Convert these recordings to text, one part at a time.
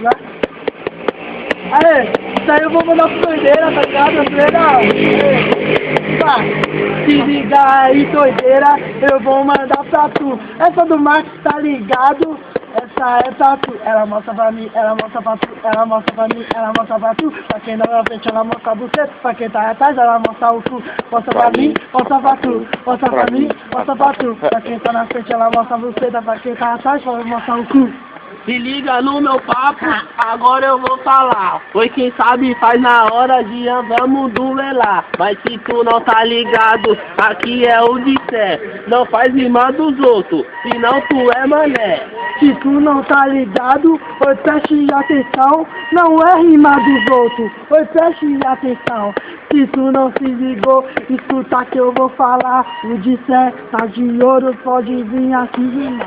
Né? Aê, isso aí eu vou mandar pro doideira, tá ligado? Pá, se ligar aí, doideira, eu vou mandar pra tu. Essa do Max, tá ligado? Essa é pra tu. Ela mostra pra mim, ela mostra pra tu, ela mostra pra mim, ela mostra pra tu. Pra quem não é frente, ela mostra a buceta. Pra quem tá atrás, ela mostra o cu. Mostra pra mim, mostra pra tu. Mostra pra mim, mostra pra tu. Pra quem tá na frente, ela mostra a buceta. Pra quem tá atrás, ela mostra o cu. Se liga no meu papo, agora eu vou falar. Foi quem sabe faz na hora de vamos duelar. Mas se tu não tá ligado, aqui é o de sé. Não faz rima dos outros, senão tu é mané. Se tu não tá ligado, oi, preste atenção. Não é rima dos outros, oi, preste atenção. Se tu não se ligou, escuta que eu vou falar. O de sé tá de ouro, pode vir aqui rimar.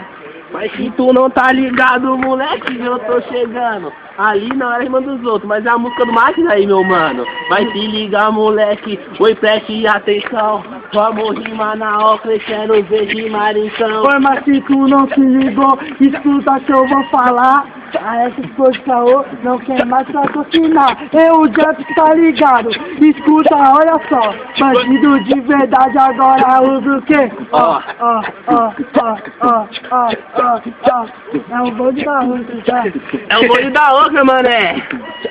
Mas se tu não tá ligado, moleque, eu tô chegando. Ali não era rima dos outros, mas é a música do Máquina aí, meu mano. Mas se liga, moleque, oi, preste atenção. Vamos rimar na óculos, quero ver rimar então. Oi, mas se tu não se ligou, escuta que eu vou falar. A essas coisas caô, não quer mais patrocinar. Eu, o Jeff, tá ligado? Escuta, olha só. Bandido de verdade agora usa o quê? Ó. É um bonde da outra, É o bonde da outra, mané.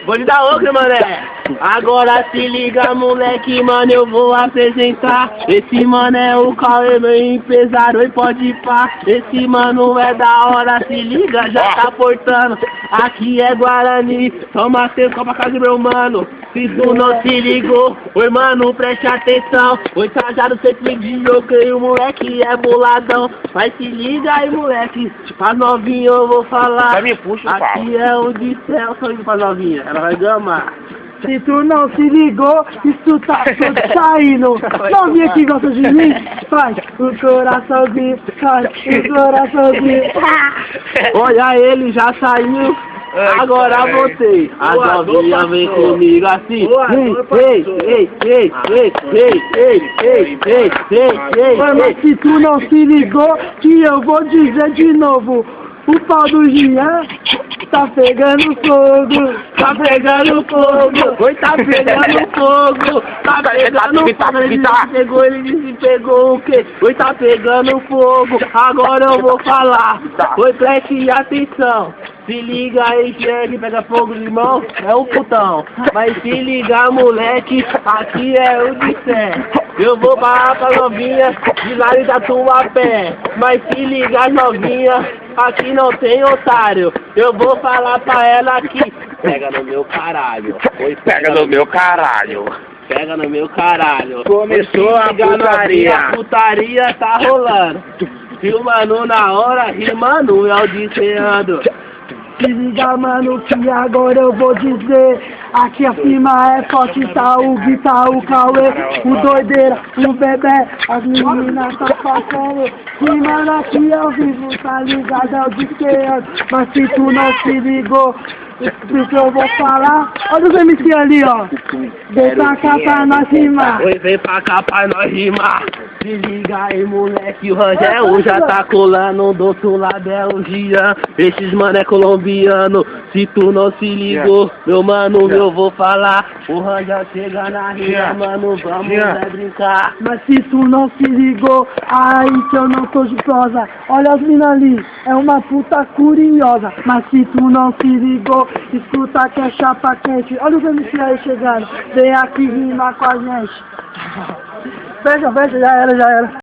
Bonde da outra, mané. Agora se liga, moleque, mano, eu vou apresentar. Esse mano é o Cauê, meu empresário, e pode ir pá. Esse mano é da hora, se liga, já tá portando. Aqui é Guarani, toma seu copo pra casa, meu mano. Se tu não se ligou, oi mano, preste atenção. Oi trajado sempre de jogo, o moleque é boladão. Mas se liga aí, moleque, pra novinha eu vou falar. Vai me puxa, aqui é o de céu, só indo pra novinha, ela vai gamar. Se tu não se ligou, isso tá tudo saindo. Novinha que gosta de mim, faz o coraçãozinho, faz o coraçãozinho. Olha ele, já saiu. Agora voltei. A novinha vem comigo assim. Mas se tu não se ligou, que eu vou dizer de novo. O pau do Jean tá pegando fogo, tá pegando fogo, oi, tá pegando fogo, tá pegando fogo, ele pegou, ele disse pegou o quê? Oi, tá pegando fogo, agora eu vou falar, oi, preste atenção. Se liga aí, que pega fogo de mão, é o putão. Mas se liga, moleque, aqui é o de sé. Eu vou parar pra novinha, de lá e da tua pé. Mas se liga, novinha, aqui não tem otário. Eu vou falar pra ela aqui. Pega no meu caralho. Oi, Pega no meu caralho. Pega no meu caralho. Começou a putaria. A putaria tá rolando. Filmando na hora, rimando e audiciando. Se liga, mano, que agora eu vou dizer. Aqui acima é forte, tá o Gui, tá o Cauê, o doideira, o bebê, as meninas tá passando. E mano, aqui ao vivo, tá ligado, é o disqueiro. Mas se tu não se ligou, o que eu vou falar? Olha os MC ali, ó. Vem pra cá pra nós rimar. Oi, vem pra cá pra nós rimar. Se liga aí, moleque, o Rangel já tá colando. Do outro lado é o Jean. Esses mano é colombiano. Se tu não se ligou, meu mano, eu vou falar. O Rangel chega na rima, mano, vamos brincar. Mas se tu não se ligou, aí que eu não tô de prosa. Olha as minas ali, é uma puta curiosa. Mas se tu não se ligou, escuta que é chapa quente. Olha os MC aí chegando, vem aqui rimar com a gente. Veja, já era.